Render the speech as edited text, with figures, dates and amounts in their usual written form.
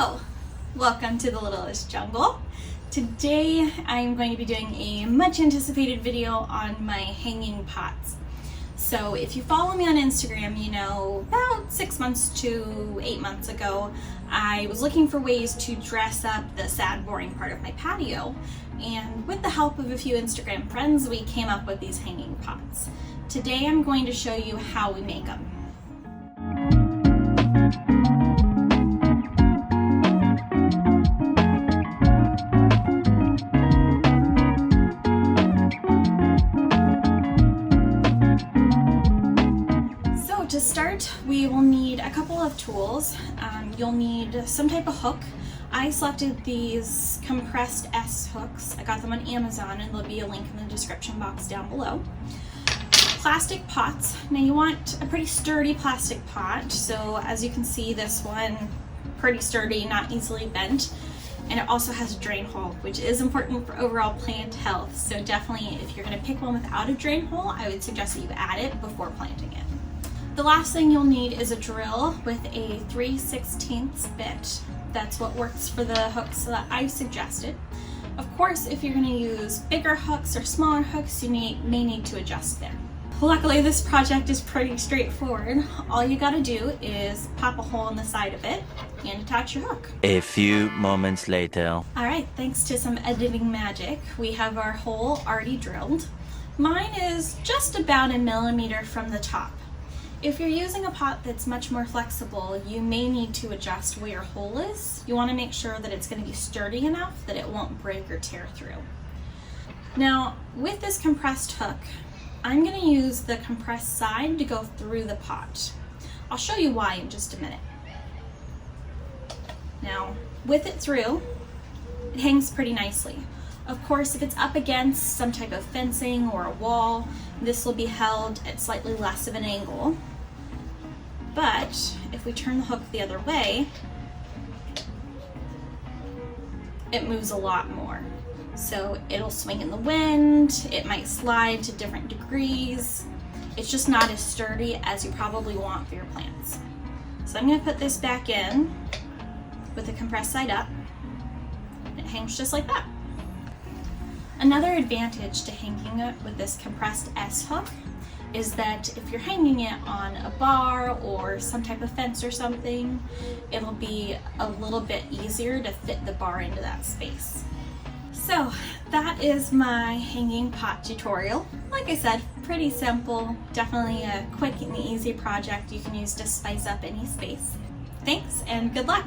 Hello! Welcome to the Littlest Jungle. Today I'm going to be doing a much anticipated video on my hanging pots. So if you follow me on Instagram, you know about 6 months to 8 months ago I was looking for ways to dress up the sad, boring part of my patio, and with the help of a few Instagram friends we came up with these hanging pots. Today I'm going to show you how we make them. To start, we will need a couple of tools. You'll need some type of hook. I selected these compressed S hooks. I got them on Amazon, and there'll be a link in the description box down below. Plastic pots. Now you want a pretty sturdy plastic pot. So as you can see, this one, pretty sturdy, not easily bent. And it also has a drain hole, which is important for overall plant health. So definitely, if you're gonna pick one without a drain hole, I would suggest that you add it before planting it. The last thing you'll need is a drill with a 3/16 bit. That's what works for the hooks that I've suggested. Of course, if you're going to use bigger hooks or smaller hooks, you may need to adjust there. Luckily, this project is pretty straightforward. All you gotta do is pop a hole in the side of it and attach your hook. A few moments later. Alright, thanks to some editing magic, we have our hole already drilled. Mine is just about 1 millimeter from the top. If you're using a pot that's much more flexible, you may need to adjust where your hole is. You want to make sure that it's going to be sturdy enough that it won't break or tear through. Now, with this compressed hook, I'm going to use the compressed side to go through the pot. I'll show you why in just a minute. Now, with it through, it hangs pretty nicely. Of course, if it's up against some type of fencing or a wall, this will be held at slightly less of an angle. But if we turn the hook the other way, it moves a lot more. So it'll swing in the wind, it might slide to different degrees. It's just not as sturdy as you probably want for your plants. So I'm going to put this back in with the compressed side up. It hangs just like that. Another advantage to hanging it with this compressed S hook is that if you're hanging it on a bar or some type of fence or something, it'll be a little bit easier to fit the bar into that space. So that is my hanging pot tutorial. Like I said, pretty simple, definitely a quick and easy project you can use to spice up any space. Thanks and good luck!